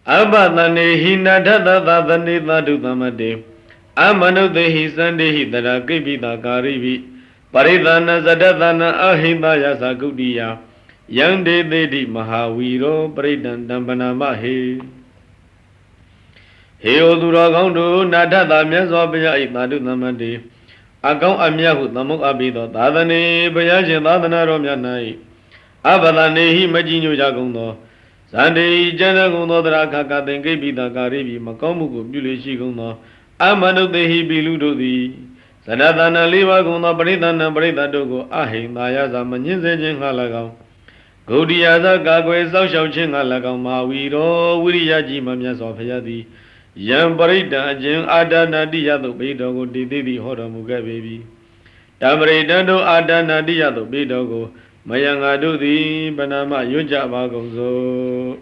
Abadane hinadada dadane dadu damade. Amanudehi sandehi dada kibida karibi. Paridana zadadana ahindaya sagudiya. Yande dedi Mahaviro Paridandambana mahe. Heodura gaundo nadada myazwabaya itadu damade. Akau amyahu namuk abido dadane bayajin dadana romyanai. Abadanehi majinyo jagundo. Sande jana gundo draka katenke bida karibi makamuku byulishi gundo. Amanudehi biludodi. Sanadana liva gundo paridana paridatogo ahindaya zamanjinse jinghalagao. Gaudiyaza kagwe saushaw chingalagao Mahaviro Wiriyaji mamyaswabhayadi. Yam parida jing adana diyado bidogo dididi horamuga baby. Tamridando adana diyado bidogo. Mayangadu di Banama Yuja Bagonzo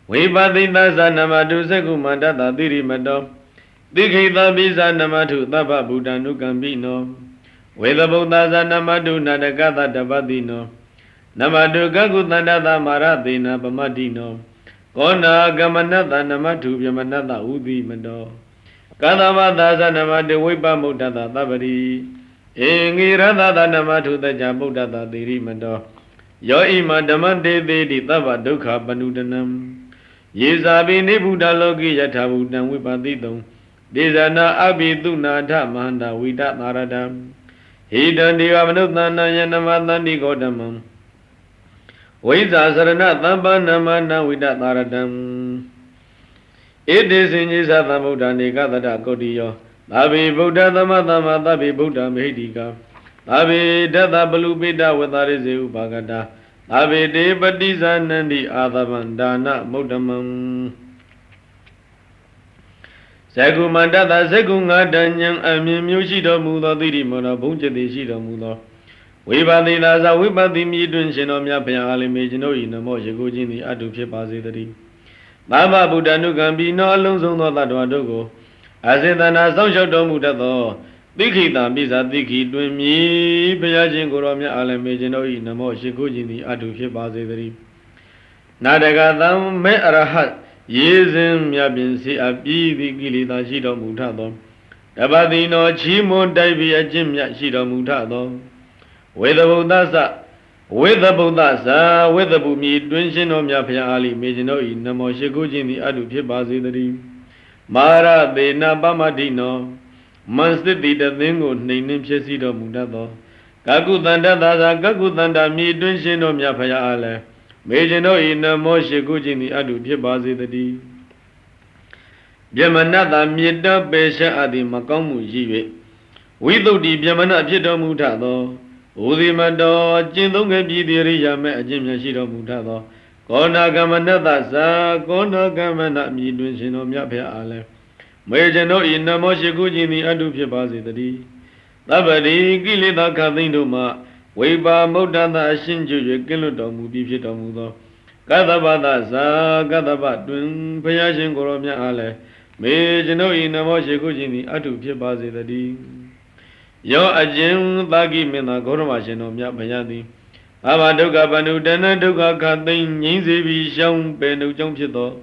Vipatita Sanamatu Sekumandata Dirimato Dikita Bisa Namatu Tapa Buddhanu Gambino Vedabuddha Sanamatu Nadakata Dabadino Namatu Kakutandata Maratina Pamadino Kona Gamanata Namatu Yamanata Udi Mado Kadavata Sanamatu Vipamudata Tabari Ingirada namatu the Jabudata Dirimado Yo ima damante di tava dukha panudanam Yesabi Nibuda Logi Yatabudan Wipatidum Dizana Abiduna Dhamanda Vida Naradam Hidan Divamanutana Yanamatani Godamam Visa Sarana Thambanamana Vida Naradam It is in Yisathamuda Nikata Kodiyo Tabi Buddha Dhamatama Tabi Buddha Medika Tabi Dada Balubida Vatarize Upagata Tabi Devadiza Nandi Adhavandana Muddhamam Segumandata Segunga Danyang Amim Yushido Mudo Dirimona Bunjati Shido Mudo Vipati Lasa Vipati Midun Shinomya Payali Mejino Inamo Shigujini Adu Pipazidari Baba Buddha Nugambi No Alonso No Tadwadogo Asetana Saushoto Mudato, Dikita Bisa Diki Dwimi, Payajin Goromia Alamejino Inamo Shikujini Adu Shibazidri Nadagatam Me Arahat, Yezim Yabinsi Abi Gilita Shido Mutato, Tabadino Chimo Daibi Ajimya Shido Mutato, with the Budasa, with the Bumi, Dwinshinomia Payali, Mejino Inamo Shikujini Adu Shibazidri. Mara de Nabamadino, Manstiti the Lingo, named Chesido Mudato, Kakutanda Dasa, Kakutanda, me Dunshino Miapaya Ale, Majino in a Moshe Gujini Adu Pibazi the D. Yamanata Mieda Besha Adi Makamu Jive. We do the Yamana Pito Mutado, Udimado, Jindonga Bidi Yame, Jimya Shido Mutado. Kona Gamanata Sa, Kona Gamana Midun Shinomia Pia Ale. Majano in the Moshigujini Adu Pibazi the D. Tabadi, Gilida Kadinduma, Weba Modana Shinju, Giludomu, Bipitomudo. Kadabada Sa, Gadabatun, Payashin Goromia Ale. Majano in the Moshigujini Adu Pibazi the D. Yo Ajim Bagi Mina Goromashinomia Payadi. Abaduka Panudana Duka Katin, Yinzi Sham Penu Jumchito.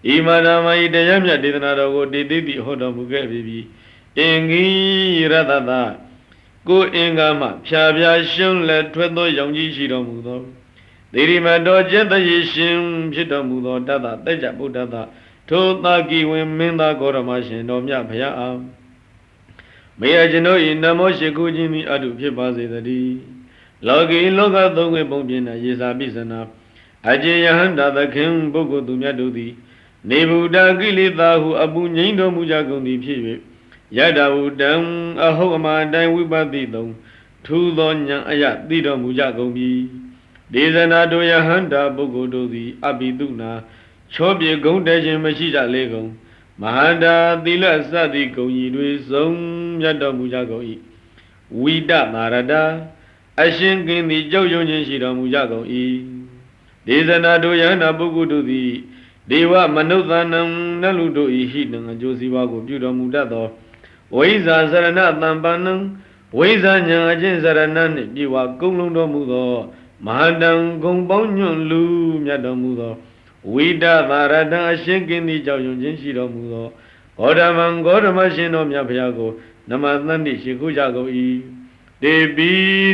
Imanama Idayamya Dinado Didi Hodamuga Bibi. Ingi Radada. Go Ingama, Shabia Shun let Twedo Yongi Shidomudo. Dirimado Jetta Yishim Shidomudo Dada, Deja Budada. Totaki Wiminda Goramashin, Domya Paya. Mayajino in the Moshikujini Adu Pibazi the D. Logi Loga Dongue Bombina Yisabisana Ajayahanda the King Bogo Dumyadudi Nebuda Gilita who Abu Nindo Mujagundi Pivi Yada Udam Ahoma Dan Wibadidom Tu Donya Ayat Dido Mujagobi Dizanado Yahanda Bogo Dodi Abiduna Chobi Gondajin Mashida Legom Mahanda Dila Sadi Goyi Zom Yada Mujagoi Wida Narada Ashin Gindi Joyon Shida Mujago E. Dizanado Yana Bugudu the Deva Manuthanam Naludo E. Hidden and Josiwago Buda Mudato. Waiza Sarana Tambanam, Waiza Yan Saranan, Diwa Gulundo Mudo, Mahadam Gombonyon Lu Yadamudo, ဝိဒသာရတံအရှင်ကင်းသည်ကြောင့်ယုံခြင်းရှိတော်မူသောဂေါတမံဂေါတမရှင်တော်မြတ်ဘုရားကိုနမသန္တိရှိခိုးကြကုန်၏တေပိ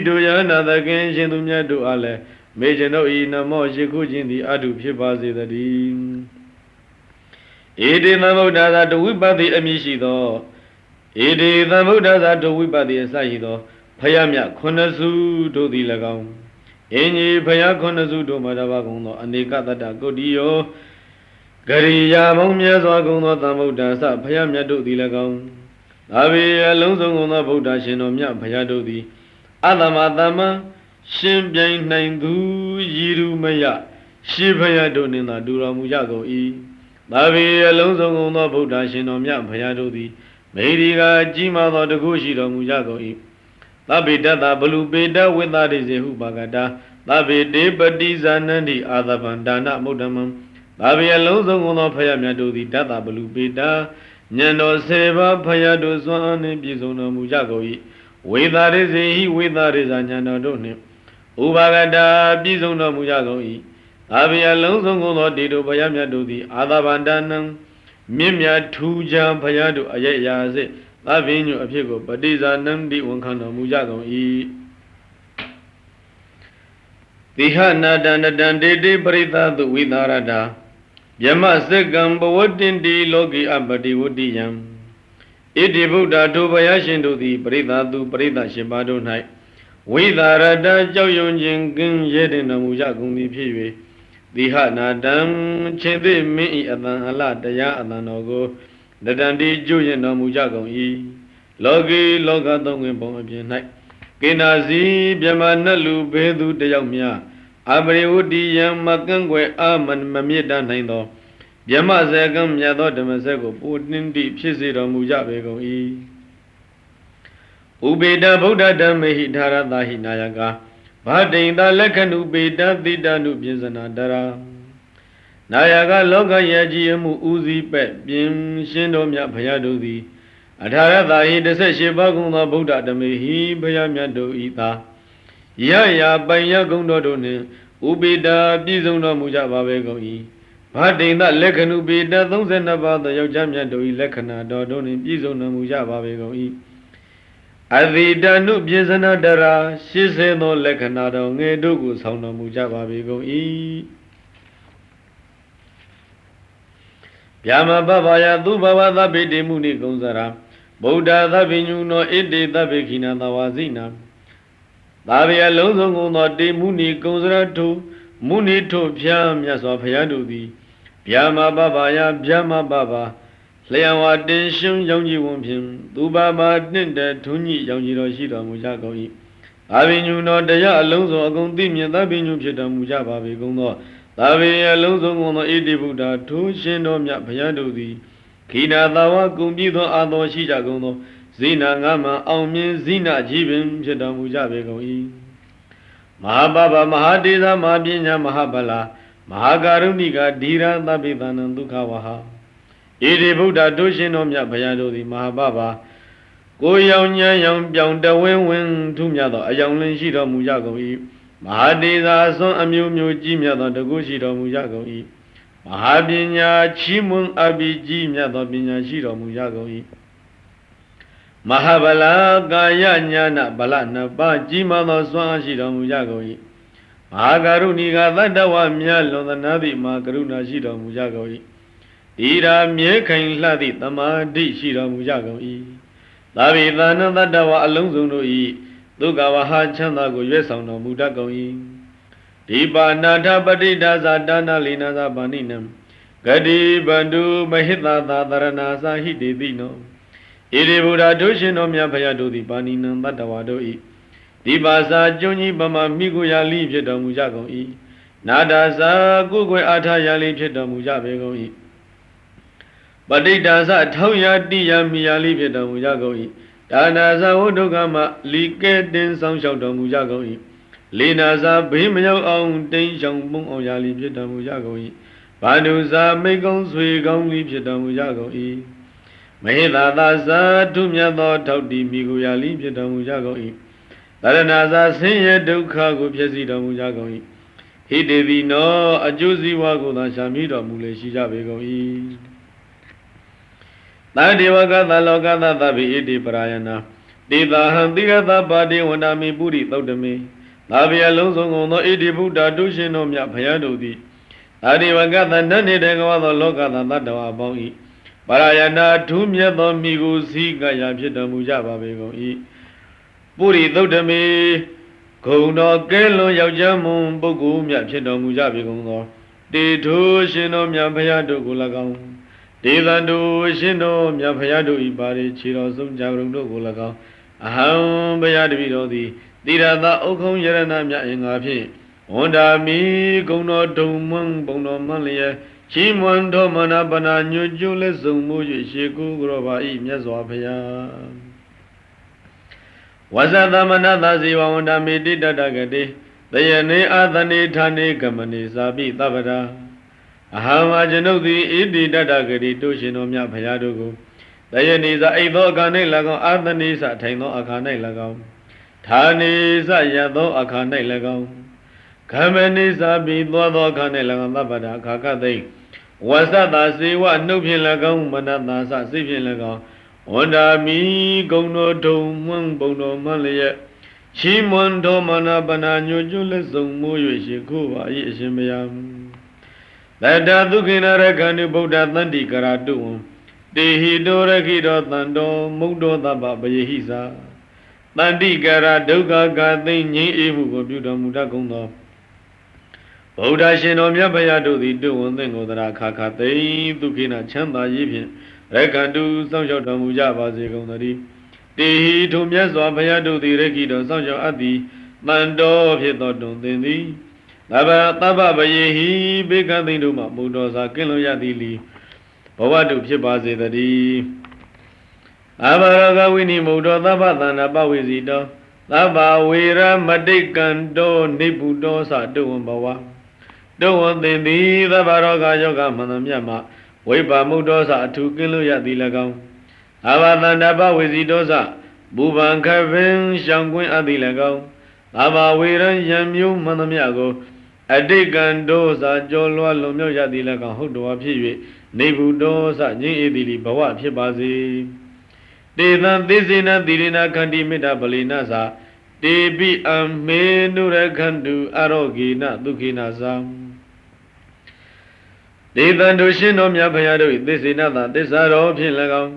တို့ယနာသခင်ရှင်သူမြတ်တို့အားလည်းမေကျွန်ုပ်ဤနမောရှိခိုးခြင်းသည်အတုဖြစ်ပါစေတည်းဧတေသမ္ဗုဒ္ဓသာတဝိပတိအမည်ရှိသောဧတေသမ္ဗုဒ္ဓသာတဝိပတိအစရှိသောဖယားမြတ်ခုနှစ်စုတို့သည်၎င်းအင်းကြီးဖယားခုနှစ်စုတို့မှာတပါးကုန်သောအနေကတတ္တကုတ္တိယောဂရိယာမောင်မြတ်စွာကုန်သောသမ္ဗုဒ္ဓဆဖယားမြတ်တို့သည်၎င်းသာဝေအလုံးစုံကုန်သောဗုဒ္ဓရှင်တော်မြတ်ဖယားတို့သည်အတ္တမတမံရှင်ပြိုင်နိုင်သူရည်ရူမယရှေးဖယားတို့နှင့်သာတူတော်မူကြကုန်၏သာဝေအလုံးစုံကုန်သောဗုဒ္ဓရှင်တော်မြတ်ဖယားတို့သည်မေဒီကကြီးမားသောတကုရှိတော်မူကြကုန်၏သဗ္ဗေတ္တဘလူပေတဝိသရိစေဟုပါကတာသဗ္ဗေတေပတိဇာနန္တိအာသဗံဒါနမုဒ္ဓမံသာဝေအလုံးစုံကုန်သောဖယားမြတ်တို့သည်တတ္တဘလူပေတဉာဏ်တော်7ပါးဖယားတို့စွမ်းအားနှင့်ပြည့်စုံတော်မူကြကုန်၏ဝိသရိစေဟိဝိသရိဇာဉာဏ်တော်တို့နှင့်ဥပါကတာပြည့်စုံတော်မူကြကုန်၏သာဝေအလုံးစုံကုန်သောတေတို့ဖယားမြတ်တို့သည်အာသဗံဒါနံမြင့်မြတ်ထူးခြားဖယားတို့အယက်ရာစေသဗ္ဗညုအဖြစ်ကိုပတိဇာနန္တိဝန်ခံတော်မူကြကုန်၏တိဟနာတန္တံတေတေပရိသသုဝိသရတာယမစက္ကံဘဝတ္တင်တိလောကိအပတိဝတ္တိယံဣတိဗုဒ္ဓထိုဘုရားရှင်တို့သည်ပရိသသုပရိသရှင်ပါတို့၌ဝိသရတာကြောက်ရွံ့ခြင်းကင်းရဲတင်တော်မူကြကုန်သည်ဖြစ်၍တိဟနာတံချင်းသိမင်းဤအတန်အလတရားအတန်တော်ကိုတတန္တိကျွရင်တော်မူကြကုန်၏လောကီလောကသုံးဝင်ပုံအပြင်၌ကိနာစီမြမနတ်လူဘေသူတယောက်များအပရိဝတ္တိယံမကန့်ွယ်အာမမြစ်တနိုင်သောမြမဇေကံမြတ်သောဓမ္မစက်ကိုပူတင်းတိဖြစ်စေတော်မူကြပေကုန်၏ဥပေတဗုဒ္ဓဓမ္မေဟိဓာရတာဟိနာယကဘာတိန်တာလက္ခဏုပေတတိတနုပြင်းစနာတရာနာယကလောကရဲ့ကြည်မှုဥစည်းပဲ့ပြင်းရှင်းတော်မြတ်ဘုရားတို့သည်အထာရတာဟိ18ပါးကုန်သောဗုဒ္ဓဓမ္မေဟိဘုရားမြတ်တို့ဤသာယယာပိုင်ရကုံတော်တို့နှင့်ဥပေတာပြည့်စုံတော်မူကြပါပဲကုန်၏ဘာတိန်သလက္ခဏုပေတ32ပါးသောယောက်ျားမြတ်တို့၏လက္ခဏာတော်တို့နှင့်ပြည့်စုံတော်မူကြပါပဲကုန်၏အသီတနုပြေစနာတရာ80သောလက္ခဏာတော်ငယ်တို့ကိုဆောင်တော်မူကြပါပေကုန်၏ဗျာမပပယသုဘဝသဗ္ဗေတိမုနိကုံစရာဗုဒ္ဓသဗ္ဗညုနောဣတိသဗ္ဗေခိနာသဝါစိနာသာဝေအလုံးစုံကုန်သောတေမုနိကုံစရာထုမုနိထုဖျားမြတ်စွာဘုရားတို့သည်ဗျာမပပယဗျာမပပလျံဝတင်ရှင်ရောင်ကြီးဝန်ဖြင့်သူပါပါတင့်တဲ့ထုံးကြီးရောင်ကြီးတော်ရှိတော်မူကြကုန်၏သဗ္ဗညုနောတရားအလုံးစုံအကုန်သိမြင်သဗ္ဗညုဖြစ်တော်မူကြပါပေကုန်သောသာဝေအလုံးစုံကုန်သောဣတိဗုဒ္ဓထိုးရှင်တော်မြတ်ဘုရားတို့သည်ခိနာသာဝကုံပြီးသောအာသောရှိကြကုန်သောဇိနာငါမှအောင်မြင်ဇိနာကြီးပင်ဖြစ်တော်မူကြပေကုန်၏မဟာပပမဟာတေသမဟာပညာမဟာဗလာမဟာကာရုဏိကဓိရသဗ္ဗေသနံဒုက္ခဝဟဣတိဗုဒ္ဓထိုးရှင်တော်မြတ်ဘုရားတို့သည်မဟာပပကိုရောင်ညံရောင်ပြောင်တဝင်းဝင်းထူးမြတ်သောအယောင်လင်းရှိတော်မူကြကုန်၏မဟာတေသာအစွန်းအမျိုးမျိုးကြီးမြတ်သောတကုရှိတော်မူကြကုန်၏မဟာပညာချီးမွမ်းအပ်ပြီးကြီးမြတ်သောပညာရှိတော်မူကြကုန်၏မဟာဗလာကာယညာနာဗလနှစ်ပါးကြီးမားသောစွမ်းအားရှိတော်မူကြကုန်၏မဟာကရုဏီကသတ္တဝမြတ်လွန်သနာသည့်မဟာကရုဏာရှိတော်မူကြကုန်၏ဒီရာမြဲခိုင်လှသည့်တမာတိရှိတော်မူကြကုန်၏သာဝေသနသတ္တဝအလုံးစုံတို့၏ဒုက္ခဝဟချမ်းသာကိုရွေးဆောင်တော်မူတတ်ကုန်၏ဒီပါဏာထပတိဒါဇာဒါနလိနာဇာပါဏိနံဂတိဗန္တုမဟိတသာသရဏာသာဟိတေတိနောဣတိဗုဒ္ဓတို့ရှင်တော်မြတ်ဘုရားတို့သည်ပါဏိနံတတ္တဝါတို့၏ဒီပါစာကျွန်းကြီးပမာမိကိုရာလိဖြစ်တော်မူကြကုန်၏နာဒာစာကုကွယ်အာထရာလိဖြစ်တော်မူကြပေကုန်၏ပဋိဒါသထောက်ရတိယမိယာလိဖြစ်တော်မူကြကုန်၏ဒါနာဇဝုဒုက္ခမလီကဲတင်ဆောင်လျှောက်တော်မူကြကုန်၏လေနာဇဘေးမရောက်အောင်တိန်ရှောင်ပုံအောင်ရာလိဖြစ်တော်မူကြကုန်၏ဘာဒုဇာမိတ်ကုံဆွေကောင်းလိဖြစ်တော်မူကြကုန်၏မဟိသာသာဇာထုမြတ်သောထောက်တီမိကိုရာလိဖြစ်တော်မူကြကုန်၏တရဏဇာဆင်းရဲဒုက္ခကိုဖြစ်စီတော်မူကြကုန်၏ ဟိတေတိနောအကျိုးစီးပွားကိုသာရှာမိတော်မူလေရှိကြပေကုန်၏သာဒေဝကသလောကသသဗ္ဗိဣတိပရာယနာတေသာဟံတိရသပါတိဝန္တာမိပုရိသုတ်တမေသာဗျာလုံးစုံကုန်သောဣတိဗုဒ္ဓတုရှင်တို့မြတ်ဘုရားတို့သည်သာဒေဝကသနတ်နေတဲ့ကဝသောလောကသတ္တဝါပေါင်း၏ပရာယနာထူးမြတ်သောမိကိုစီကရာဖြစ်တော်မူကြပါပေကုန်၏ပုရိသုတ်တမေဂုံတော်ကဲလွန်ယောက်ျားမွန်ပုဂ္ဂိုလ်မြတ်ဖြစ်တော်မူကြပေကုန်သောတေထိုရှင်တော်မြတ်ဘုရားတို့ကို၎င်းဒေသန္တုရှင်တော်မြတ်ဘုရားတို့၏ပါရိခြေတော်ဆုံးကြရုံတို့ကို၎င်းအဟံဘုရားတပည့်တော်သည်တိရသဥက္ခုံယရဏမြတ်အင်္ဂါဖြင့်ဝန္တာမိဂုံတော်ဒုံမွန်းဘုံတော်မန်းလျက်ချီးမွမ်းတော်မနာပနာညွတ်ကျိုးလက်စုံမှု၍ရှေကူကြောပါ၏မြတ်စွာဘုရားဝဇသမနသဇေဝဝန္တာမိတိတတကတိတယနေအာသနေဌာနေကမနေသာပိသဗ္ဗရာအဟံအကျွန်ုပ်သည်ဣတိတတကတိတို့ရှင်တော်မြတ်ဘုရားတို့ကိုတယနေသာအိသောအခါ၌၎င်းအာသနေစထိုင်သောအခါ၌၎င်းဌာနေစရသောအခါ၌၎င်းကမနေသာပိသောသောအခါ၌၎င်းသဗ္ဗရာအခါကသိဝဇတာစေဝနှုတ်ဖြင့်၎င်းမနတသစိတ်ဖြင့်၎င်းဝန္တာမိဂုံတော်ဒုံမွန်းဘုံတော်မန်းလျက်ချီးမွမ်းတော်မနာပနာညွတ်ကျွလက်စုံမိုး၍ရှိခိုးပါ၏အရှင်ဘုရားတတဒုက္ခိနရခန္တုဗုဒ္ဓသန္တိကရာတုဝံတေဟိတောရခိတောတန်တော်မုတ်တော်သဗ္ဗပယေဟိသာတန္တိကရာဒုက္ခကာသိငြိမ်းအေးမှုကိုပြုတော်မူတတ်ကုန်သောဗုဒ္ဓရှင်တော်မြတ်ဘုရားတို့သည်တုဝံသင်္ကိုသရာခါခါသိဒုက္ခိနချမ်းသာရေးဖြင့်ရခန္တုစောင့်ရှောက်တော်မူကြပါစေကုန်သတည်းတေဟိထိုမြတ်စွာဘုရားတို့သည်ရခိတော်စောင့်ရှောက်အပ်သည်တန်တော်ဖြစ်သောတွင်သင်သည်သဗ္ဗပယေဟိဘေကသိမ့်တို့မှမုတ်တော်စာကင်းလွန်ရသည်လီဘဝတုဖြစ်ပါစေတည်းအဘရကဝိနိမုတ်တော်သဗ္ဗသန္တာပဝိစီတောသဗ္ဗဝေရမတိကံတောနိဗ္ဗုတောသတုဝံဘဝတုဝံသင်သည်သဗ္ဗရောဂယောဂမန္တမြတ်မှဝိပါမုတ်တော်သအထုကင်းလွန်ရသည်၎င်းအဘသန္တာပဝိစီတောသဘူဗံခပင်ရှောင်ကွင်းအပ်သည်၎င်းသဗ္ဗဝေရယံမျိုးမန္တမြတ်ကိုအတိတ်ကံဒောစာကြောလွှားလွန်မြောက်ရသည်၎င်းဟုတ်တော်ဖြစ်၍နေဗုဒောစငြိမ်းအေသည်လီဘဝဖြစ်ပါစေတေသံသေစေနသီရိနာခန္တိမေတ္တာပလီနာသာတေပိအမေနုရခန္တုအရောဂေနဒုက္ခိနာသာတေသံတို့ရှင်တော်မြတ်ဘုရားတို့၏သေစေနသာသစ္စာတော်ဖြင့်၎င်း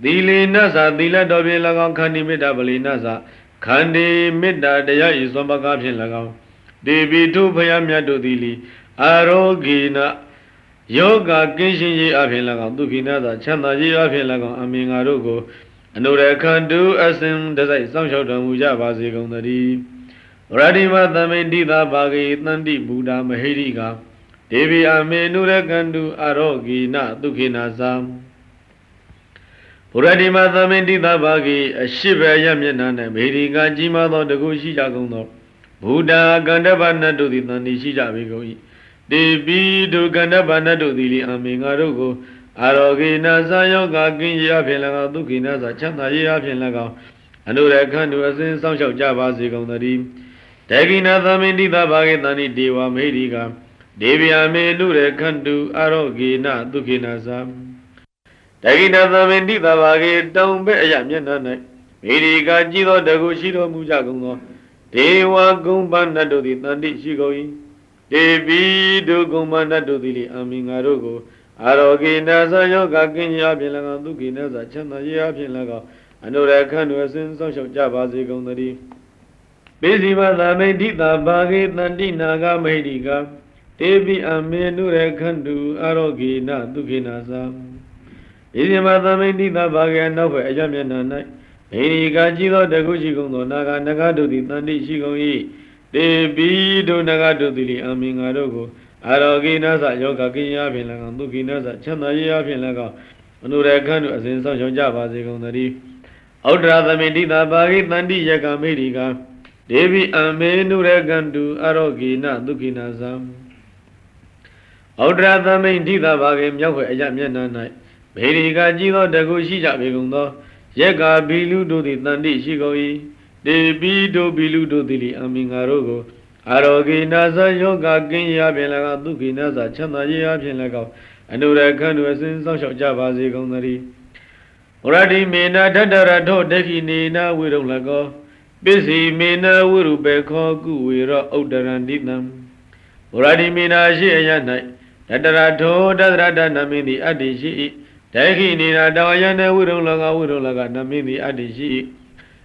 သီလေနသာသီလတော်ဖြင့်၎င်းခန္တိမေတ္တာပလီနာသာခန္တိမေတ္တာတရားဤသွန်ပကားဖြင့်၎င်းဒေဝီတို့ဘုရားမြတ်တို့သည်လီအာရောဂေနယောဂကင်းရှင်းရေးအဖြစ်၎င်းဒုက္ခိနာသာချမ်းသာရေးအဖြစ်၎င်းအမင်္ဂါတို့ကိုအနုရခန္တုအစဉ်တစိုက်စောင့်ရှောက်တော်မူကြပါစေကုန်သတည်းရတိမသမိတိသာဘာဂေတန္တိဘုဒ္ဓမဟိရိကဒေဝီအမေနုရခန္တုအာရောဂေနဒုက္ခိနာသာဘုရတိမသမိတိသာဘာဂေအရှိဘယမျက်နှာ၌မေရိကကြီးမားသောတကုရှိကြကုန်သောဘုဒ္ဓကန္တဗနတ်တို့သည်တန်တိရှိကြပေကုန်၏တေပိဒုကန္တဗနတ်တို့သည်လေအမင်္ဂါတို့ကိုအာရောဂေနသာယောဂကင်းရာဖြင့်၎င်းဒုက္ခိနာသာချမ်းသာရာဖြင့်၎င်းအနုရခန္တုအစဉ်စောင့်ရှောက်ကြပါစေကုန်သတည်းတေကိနာသမိတိသာဘာဂေတန္တိဒေဝမေရိကဒေဝီအမေနုရခန္တုအာရောဂေနဒုက္ခိနာသာတေကိနာသမိတိသာဘာဂေတောင်ဘက်အရမျက်နှာ၌မေရိကကြီးသောတကုရှိတော်မူကြကုန်သောဒေဝဂုံပနတ်တို့သည်တန်တိရှိကုန်၏ဒေဝီတို့ဂုံပနတ်တို့သည်လေအမင်္ဂါတို့ကိုအာရောဂေနသာယောဂကင်းရာဖြင့်၎င်းဒုက္ခိနသာချမ်းသာရာဖြင့်၎င်းအနုရခန္တုအစဉ်စောင့်ရှောက်ကြပါစေကုန်သတည်းပိစီမသမိတိသာဘာဂေတန္တိနာဂမဟိတိကတေပိအမေနုရခန္တုအာရောဂေနဒုက္ခိနာသာပိစီမသမိတိသာဘာဂေနောက်ဘက်အရမျက်နှာ၌မေရိကကြီးသောတကုရှိကုန်သောနာဂနဂတို့သည်တန်တိရှိကုန်၏တေပိတို့နဂတို့သည်လေအမင်္ဂါတို့ကိုအာရောဂိနသယောဂကိယဖြင့်၎င်းဒုက္ခိနသချမ်းသာရာဖြင့်၎င်းအနုရခန္တုအစဉ်ဆောင်ရှောက်ကြပါစေကုန်သတည်းဩဒရာသမိတိသာဘာဂိတန္တိယကမေရိကဒေဝိအမေနုရခန္တုအာရောဂိနဒုက္ခိနာသံဩဒရာသမိတိသာဘာဂိမြောက်ွယ်အရမျက်နှာ၌မေရိကကြီးသောတကုရှိကြပေကုန်သောယက္ခဘီလူတို့သည်တန်တိရှိကုန်၏တေပိတို့ဘီလူတို့သည်လေအမင်္ဂါတို့ကို အာရောဂိနာဇယောဂကင်းရာဖြင့်၎င်းဒုက္ခိနာဇချမ်းသာရေးအဖြင့်၎င်းအနုရခန္တုအစဉ်စောင့်ရှောက်ကြပါစေကုန်သတည်းဝရတိမေနတတ္တရထောဒက္ခိနေနဝိရုံလကောပစ္စည်းမေနဝိရုပေခောကုဝေရောဥဒ္ဒရန္တိတံဝရတိမေနရှိအယ၌တတ္တရထောတတ္တရတနမင်းသည်အတ္တိရှိ၏ဒက္ခိနေနတောယနဝိရုံလကဝိရုံလကနမင်းသည်အတ္တိရှိ၏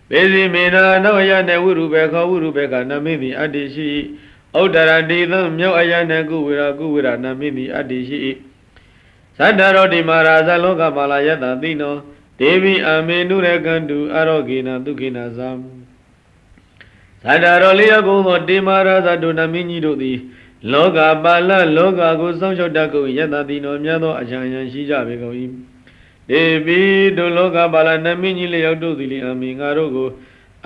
ပေစီမေနနောယနဝိရုပေခောဝိရုပေကနမင်းသည်အတ္တိရှိ၏ဥဒ္ဒရန္တိသံမြောက်အယနကုဝေရနမင်းသည်အတ္တိရှိ၏သတ္တရောတိမာရာဇလောကပါလာယတသိနောဒေဝိအမေနုရကန္တုအရောဂေနဒုက္ခိနာဇံသတ္တရောလေးရကုံသောတေမာရာဇဒုနမင်းကြီးတို့သည်လောကပါလလောကကိုစောင့်ရှောက်တတ်ကုန်ယတသိနောမြတ်သောအချမ်းရန်ရှိကြပေကုန်၏ဒေဝိတို့လောကပါလနမင်းကြီးလျောက်တို့သည်လေအမေငါတို့ကို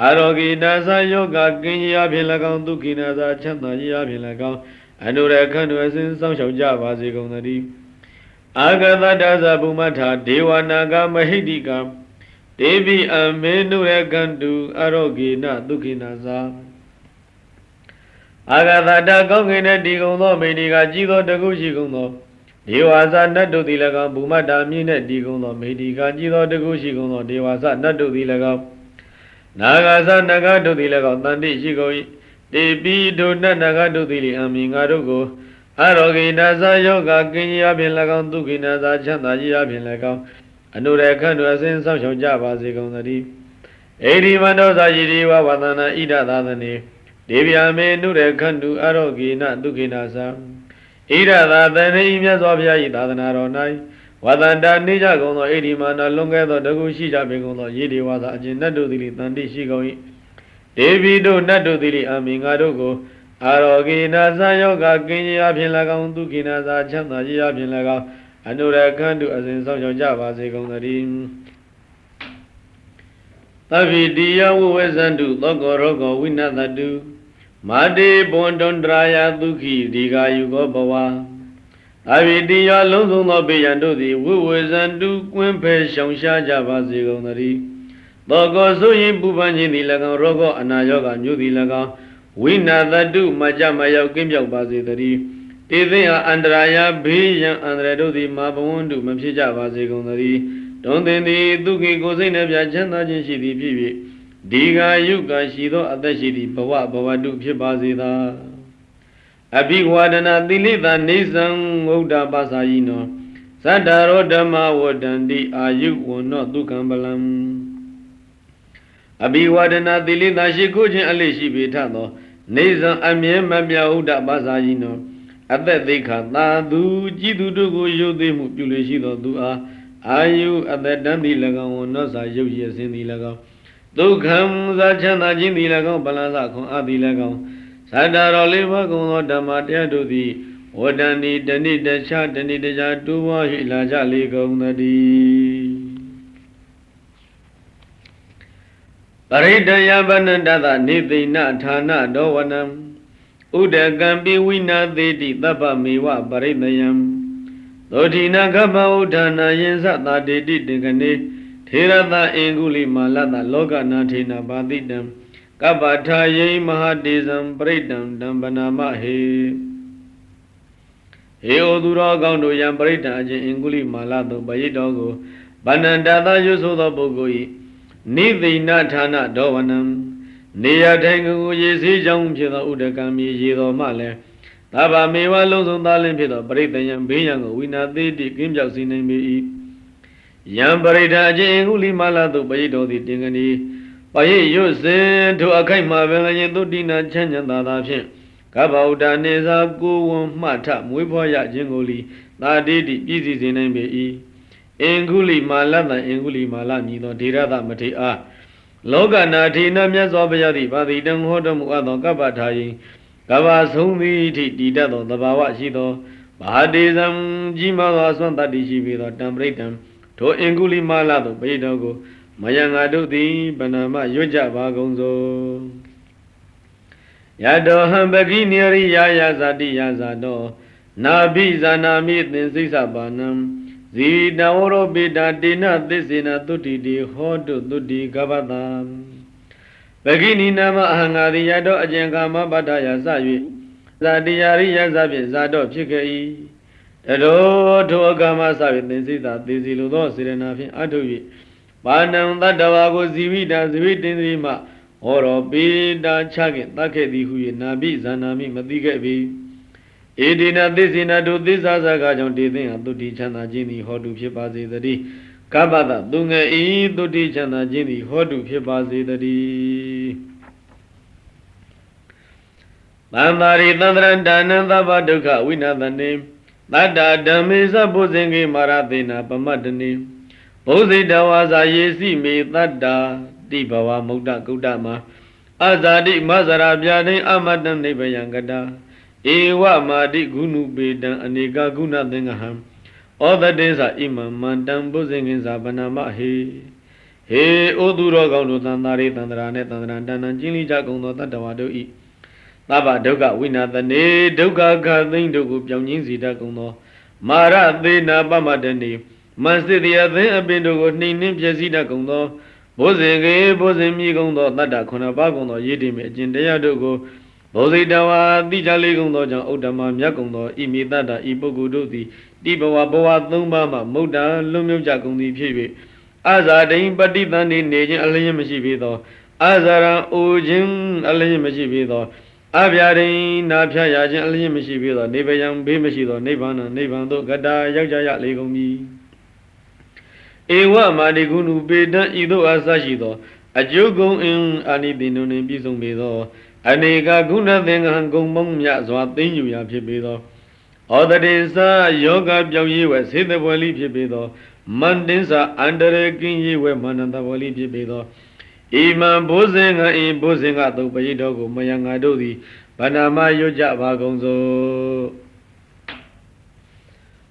အရောဂေနာဇယောဂကင်းရာဖြင့်၎င်းဒုက္ခိနာဇချမ်းသာရာဖြင့်၎င်းအနုရခန္တုအစဉ်စောင့်ရှောက်ကြပါစေကုန်သတည်းအာဂတတသဗုမထာဒေဝနာဂမဟိတိကဒေဝိအမေနုရကန္တုအရောဂေနဒုက္ခိနာဇာအာဂတတကောင်းကင်တဲ့ဒီကုံသောမိဏိကကြီးသောတကုရှိကုံသောဒေဝဇာနတ်တို့သည်၎င်းဘုမတာမြင့်တဲ့ဒီကုံသောမိဏိကကြီးသောတကုရှိကုံသောဒေဝဇာနတ်တို့သည်၎င်းနာဂဇာနဂတို့သည်၎င်းတန်တိရှိကုန်၏တေပိတို့နတ်နဂတို့သည်လေအမိငါတို့ကိုအရောဂိနာဇယောဂကင်းရာဖြင့်၎င်းဒုက္ခိနာဇချမ်းသာရာဖြင့်၎င်းအနုရခန္တုအစဉ်စောင့်ရှောက်ကြပါစေကုန်သတည်းဧဒီမန္တောဇာယိဒီဝဝသနာဣဒသာသနေဒေဗျာမေနုရခန္တုအရောဂိနဒုက္ခိနာဇဣဒသာသနေမြတ်စွာဘုရား၏သာသနာတော်၌ဝသန္တာနေကြကုန်သောဧဒီမန္တလွန်ကဲသောတကုရှိကြပေကုန်သောယေဒီဝါသာအကျဉ်နတ်တို့သည်တန်တိရှိကုန်၏ဒေဝီတို့နတ်တို့သည်အမိငါတို့ကိုအာရောဂိနာဇယောဂကင်းရာဖြင့်၎င်းဒုက္ခိနာဇချမ်းသာရာဖြင့်၎င်းအနုရခန္တုအစဉ်ဆောင်ကြပါစေကုန်သတည်းသဗ္ဗိတိယဝဝေဇန္တုသောကောရောဂောဝိနတတုမာတေဘွန်တွန်တရာယဒုက္ခိဒီဃာယုကောဘဝသဗ္ဗိတိယလုံးစုံသောဘေးရန်တို့သည်ဝဝေဇန္တုကွင်းဖဲရှောင်ရှားကြပါစေကုန်သတည်းသောကောဆိုရင်ပူပန်ခြင်းသည်၎င်းရောဂောအနာယောဂမျိုးသည်၎င်းဝိနာတတုမကြမရောက်ကင်းပြောက်ပါစေတည်းတေသိဟာအန္တရာယဘေးရန်အန္တရာတို့သည်မာဘဝန္တုမဖြစ်ကြပါစေကုန်သတည်းတွင်သင်သည်ဒုက္ခိကိုစိတ်နှပြချမ်းသာခြင်းရှိသည်ဖြစ်၍ဒီဃာယုကရှိသောအသက်ရှိသည့်ဘဝတုဖြစ်ပါစေသာအဘိဝါဒနာသီလိတာနေသံဝုဒ္ဓပါစာယိနောသတ္တရောဓမ္မဝတ္တန္တိအာယုဝနောဒုက္ခံပလံအဘိဝါဒနာသီလိတာရှိခိုးခြင်းအလေးရှိပေထသောနေသံအမြဲမပြဝုဒ္ဓပါစာယိနောအသက်သိခာသာသူကြည်သူတို့ကိုယုတ်သိမှုပြုလေရှိသောသူအားအာယုအသက်တမ်းသည်၎င်းဝနောစာယုတ်ရည်စင်းသည်၎င်းဒုက္ခံသာချမ်းသာခြင်းသည်၎င်းပလန်စခွန်အသည်၎င်းသတ္တရောလေးပါးကုံသောဓမ္မတရားတို့သည်ဝတ္တန္တိတဏိတခြားတဏိတခြားတူဝါဟိလာကြလေကုန်သတည်းပရိဒယဗနန္တသနေသိဏဌာနတောဝနံဥဒကံပိဝိနာသေတိသဗ္ဗမေဝပရိဒယံသောတိနာကပ္ပဥဒ္ဌာနာယင်္စသာတေတိတေကနေထေရသအင်္ဂုလိမာလတလောကနာထေနပါတိတံကပ္ပထာယိမဟာတေဇံပရိဒံတံပနာမဟေဟေဩသူတော်ကောင်းတို့ယံပရိဒံအချင်းအင်္ဂုလိမာလသို့ပရိတော်ကိုဗန္နန္တသာရွဆိုသောပုဂ္ဂိုလ်၏နိသိဏဌာနဒောဝနံနေရထိုင်ကိုရေစည်းကြောင်းဖြစ်သောဥဒကံမြေရေတော်မှလည်းသဗ္ဗမေဝလုံးစုံသားလင်းဖြစ်သောပရိဒယံဘေးရန်ကိုဝိနာသေးတိကင်းပြောက်စေနိုင်ပေ၏ယံပရိဒအချင်းအင်္ဂုလိမာလသို့ပရိတော်သည်တင်ကနီပရိရွတ်စဉ်ထိုအခိုက်မှာပင်လည်းသုတိနာချမ်းချမ်းသာသာဖြင့်ကဗ္ဗဥဒ္ဒနေသာကိုဝံမှထမွေးဖွားရခြင်းကိုလီသာတိတိပြည့်စည်စေနိုင်ပေ၏အင်္ဂုလိမာလတံအင်္ဂုလိမာလမြည်သောဒေရသမထေအားလောကနာထေနမြတ်စွာဘုရားသည်ဗာတိတံဟောတော်မူအပ်သောကပ္ပထာယိကဗ္ဗဆုံးသည်အထိတည်တတ်သောသဘာဝရှိသောမဟာတေဇံကြီးမားသောအစွမ်းတတ္တိရှိပေသောတံပရိတံထိုအင်္ဂုလိမာလသို့ပိတော်ကိုမယံငါတို့သည်ဗနာမရွတ်ကြပါကုန်သောယတောဟံပကိနိရိယာယဇာတိယဇာတောနာဘိဇာနာမိသင်္စိစ္ဆပါဏံဇီတဝရောပိတာတေနသစ္စေနသုတိတိဟောတုသုတိကပ္ပတံ Begini nama ahangadi yado ajengkama badaya sayu Zadiyari yazabi zado pshikei Tado tuagama sabi tinsita tisiludo sirenafi atuvi Panam tadavago zivida zivitindrima Oro pida chake takedi huye nabi zanami matikevi Edina tisina tu tisa sagajon tithin tuti chana jini hodu phipase tadi Kabata tunga tuti chana jini hodu phipase tadi Tandari tandran danandava dukha vinadane Tata dhammesa bhusengi marathena pamadane Bhusidawasa yesi me tata Tibhava mukta kuttama Azadi masara pyane amadan nibbayangata Ewa madi gunu bedan aneka guna dengaham Odadesa imam mantam bhusengin sabanama he He oduro gauno tandari tandrane tandran danan jingli jagono tadavado i Taba dukkha vinadane dukkha kathin dukkhu pyaung ngin sita kundo Mara thena pamadane Masithya thin apin dukkhu hnin nin phyasita kundo Bhusengi bhusenmi kundo tata khunapa kundo yidime ajin taya dukkhu Bhusidava tijali kundo jang uddhama myat kundo imi tata i pukkhu duthi Tibhava bhava thumma mudda lumyukja kundi phit Azadain patithani nejin alayin mashi phitho Azaran ujin alayin mashi phitho Abhyadain nabhyayajin alayin mashi phitho Nibbayang bhimashi tho nibbana nibbantho gata yakjaya legombi Ewa madi gunu bedan ido asashi tho Ajogung in anithinunin pisong phitho Aneka guna thenghan gongmong mya swa thinyuya phit phitho Odadesa yoga pyaung yewe sethapwali phit phitho Mandinsa andare kin yewe manantapwali phit phitho Iman bhusenga in bhusenga thupayito ko mayanga do thi Banama yoja bhagongso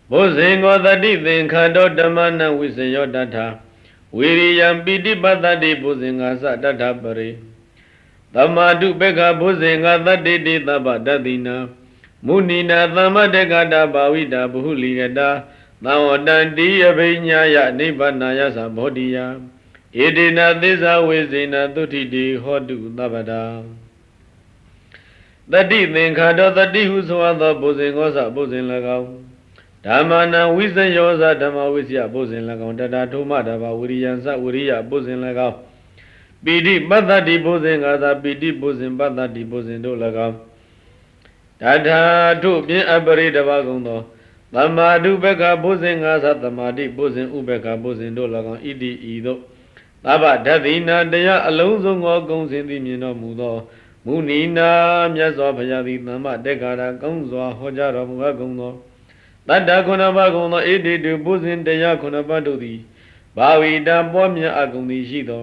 Bhusengo tati thinkhanto dhammana visayo tatha Viriyam piti patati bhusenga sa tatha pare Tamadu pekha bhusenga tati ti tapa tathina Munina thamadekata bhavita bhuligata Thamotanti abhinyaya nibbanaya sa bodhiya Edina thisa vesena tuttiti hotu tabata Tati thinkhanto tati hu soatho bhusengosa bhusen lakaung Dhammana visayosa dhamma visya bhusen lakaung Tata thoma dava viriyansa viriya bhusen lakaung Piti patati bhusen gasa piti bhusen patati bhusen do lakaung Tata thu pin apari dava kundo Thamadu pekha bhusen gasa thamadi bhusen upekha bhusen do lakaung iti ido Taba dhathina taya along songo gong sin thi myinတော်မူသောမုနီနာမြတ်စွာဘုရားသည်သမ္မာတေက္ခာကောင်းစွာဟောကြားတော်မူအပ်ကုန်သောတတ္တခုနပါကုန်သောဣတိတုဘုဇင်တရားခုနပါတို့သည်ဘာဝိတာပွားများအကုန်သည်ရှိသော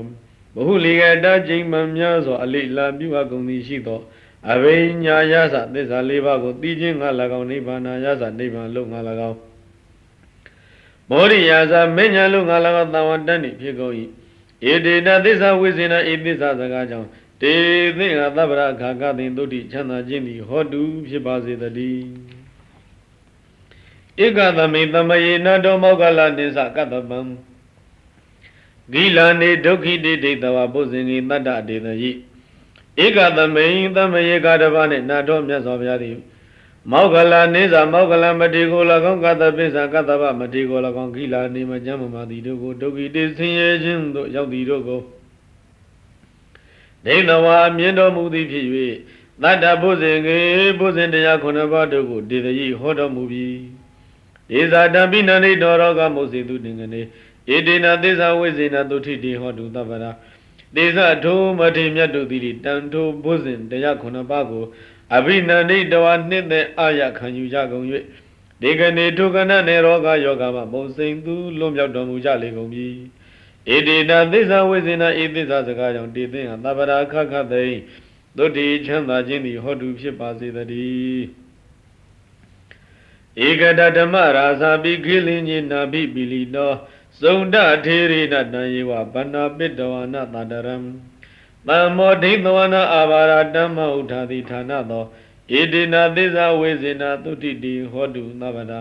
ဘဟုလေကတကျိန်မှန်များစွာအလိလာပြုအကုန်သည်ရှိသောအဘိညာယသသစ္စာ၄ပါးကိုသိခြင်းငါ၎င်းနိဗ္ဗာန်ယသနိဗ္ဗာန်လို့ငါ၎င်းမောရိယာသမေညာလို့ငါ၎င်းသံဝတ္တန်ဖြစ်ကုန်၏ဧတေတသစ္စာဝိစေနဤသစ္စာစကားကြောင့်တေသင်္ဃသဗ္ဗရခါကသိင်သုတိချမ်းသာခြင်းသည်ဟောတုဖြစ်ပါစေတည်းဧကသမိသမယေနတောမောကလနိသကတ္တပံဂိလာနေဒုက္ခိတိဒိဋ္ဌဝဘုဇင်္ဂိတတ္တဒေသယိဧကသမိသမယေကတပါနှင့်နာတော်မြတ်စွာဘုရားသည်မောကလနိသမောကလမတိကို၎င်းကတ္တပိစ္ဆာကတ္တပမတိကို၎င်းဂိလာနေမကျမ်းမာသည်တို့ကိုဒုက္ခိတိဆင်းရဲခြင်းသို့ရောက်သည်တို့ကိုဒိဋ္ဌဝါမြင်တော်မူသည်ဖြစ်၍တတ္တဘုဇင်္ဂေဘုဇင်တရားခုနှစ်ပါးတို့ကိုဒေသယိဟောတော်မူပြီဒေဇာတပိဏနိတော်ရောကမုစေတုတင်ကနေဧတေနသေဇဝိဇေနတုထိတိဟောတုတပ္ပရာသေဇထိုမထေမြတ်တို့သည်တန်ထိုဘုဇင်တရားခုနှစ်ပါးကိုအဘိနန္ဒိတဝါနှစ်သက်အာရခံယူကြကုန်၍ဒေကနေထုကနနေရောဂယောဂမှပုံစိန်သူလွတ်မြောက်တော်မူကြလေကုန်ပြီဧတေနသေဇဝိဇေနဤသေဇစကားကြောင့်တေသင်္ဟသဗ္ဗရာခခသိသုတိချမ်းသာခြင်းသည်ဟောတုဖြစ်ပါစေတည်းဧကတဓမ္မရာဇာပိခိလင်းကြီးနာပိပိလီနောသုန္ဒထေရိနတံယေဝဗန္နာပိတဝနာတတရံတမ္မောဒိဋ္ဌဝနာအာဘာရတမ္မဥထာတိဌာနသောဧတေနသေဇဝိဇေနသုတိတိဟောတုသဗ္ဗရာ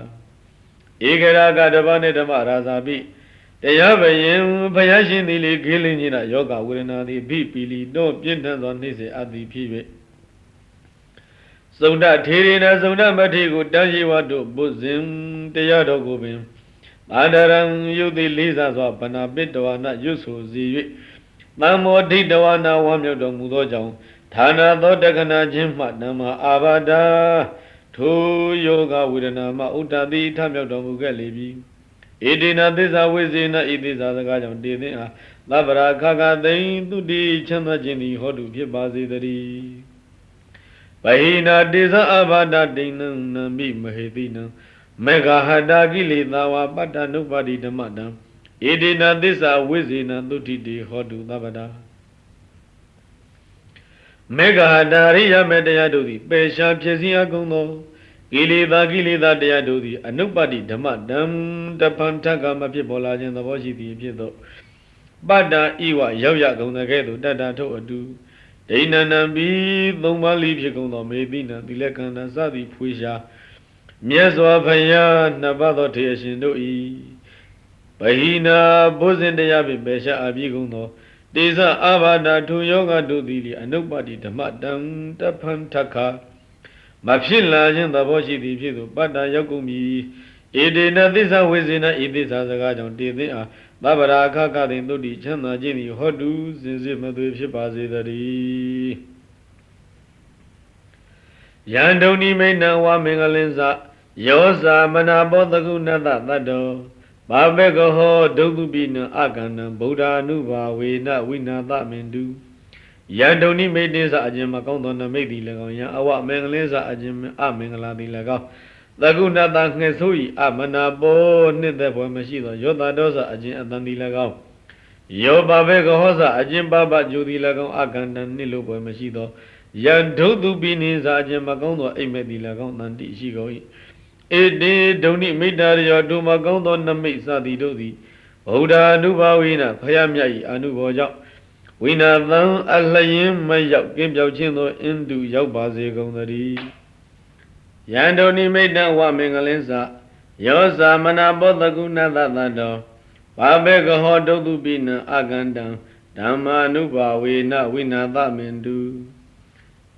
ဧကရာကတပ္ပနေဓမ္မရာဇာပိ တရားဘယင်ဘုရားရှင်သည်လေခေလင်းကြီးနာယောဂဝေဒနာသည်ဖိပီလီတော့ပြင်းထန်သောနှိစေအပ်သည်ဖြစ်၍စုံဒထေရနာစုံဒမထေကိုတန်ရှိဝတို့ဘုဇင်တရားတော်ကိုပင်အာဒရံယုတ်တိလေးစားစွာဗနာပိတဝနာရွတ်ဆိုစီ၍သံမောဒိတဝနာဝါမြောက်တော်မူသောကြောင့်ဌာနာသောတက္ကနာချင်းမှဓမ္မအာဘာဒာထိုယောဂဝေဒနာမှဥဒ္ဒတိထမြောက်တော်မူခဲ့လေပြီဣတိနာသစ္စာဝိဇေနဣတိသာစကားကြောင့်တည်သင်အားသဗ္ဗရာခခသိင်သူတိချမ်းသာခြင်းသည်ဟောတုဖြစ်ပါစေတည်းဗဟိနာတေဇအဘာဒတိနံနမိမဟေတိနံမေဃဟတာကိလေသာဝပတ္တနုပါတိဓမ္မတံဣတိနာသစ္စာဝိဇေနသုတိတေဟောတုသဗ္ဗတာမေဃဟတာရိယမေတရားတို့သည်ပေရှားဖြစ်စည်းအကုန်သောကိလေသာတရားတို့သည်အနုပ္ပတိဓမ္မတံတပန်ထကမဖြစ်ပေါ်လာခြင်းသဘောရှိသည်ဖြစ်သောပတ္တဤဝရောက်ရကုန်တဲ့ကဲ့သို့တတ္တထုတ်အတူဒိဏနံဘီသုံးပါးလိဖြစ်ကုန်သောမေတိနံသီလကန္တစသည်ဖွေရှာမြတ်စွာဘုရားနှစ်ပါးသောထေရရှင်တို့ဤဗဟိနာဘုဇင်တရားဖြင့်ပေရှာအပြည့်ကုန်သောတေဇအာဘာဒထုယောဂတို့သည်လေအနုပ္ပတိဓမ္မတံတပန်ထကမဖြစ်လာခြင်းသဘောရှိသည်ဖြစ်သောပတ္တရောက်ကုန်ပြီဣတိနသစ္စာဝိဇေနဣသစ္စာစကားကြောင့်တည်သင်အားသဗ္ဗရာခခသိင်တုတိချမ်းသာခြင်းသည်ဟောတုစင်စစ်မသွေဖြစ်ပါစေတည်းယန္တုန်နိမိတ်နံဝမင်္ဂလင်္စယောဇာမနာဘောတကုဏတသတ္တောဘာဘေကဟောဒုက္ခပိနအကန္နံဗုဒ္ဓ ानु ဘာဝေနဝိနာသမင်တုယန္တုန်နိမိတ်တင်္စအခြင်းမကောင်းသောနမိတ်သည်၎င်းယံအဝမင်္ဂလင်္စအခြင်းအမင်္ဂလာသည်၎င်းသကုဏတငှက်ဆို၏အမနာဘောနှစ်သက်ဘွယ်မရှိသောယောတာဒောစအခြင်းအတန်သည်၎င်းယောဘာဘေကဟောစအခြင်းပပဂျိုသည်၎င်းအကန္တံနှစ်လိုဘွယ်မရှိသောယံဒုတုပိနိ္စအခြင်းမကောင်းသောအိမ်မက်သည်၎င်းတန်တိရှိကုန်၏ဧတေဒုန်နိမိတ္တရယောဒုမကောင်းသောနမိတ်စသည်တို့သည်ဗုဒ္ဓ ानु ဘာဝိနဖယားမြတ်၏အနုဘောကြောင့်ဝိနာသံအလျင်မရောက်ကင်းပြောက်ခြင်းသောအင်းတုရောက်ပါစေကုန်သတည်းယန္တုန်နိမိတ္တဝမင်္ဂလင်္စယောဇာမနာဘောတကုဏတသတ္တောဘာဘေကဟောဒုတုပိနအကန္တံဓမ္မာနုဘာဝေနဝိနာသမင်တု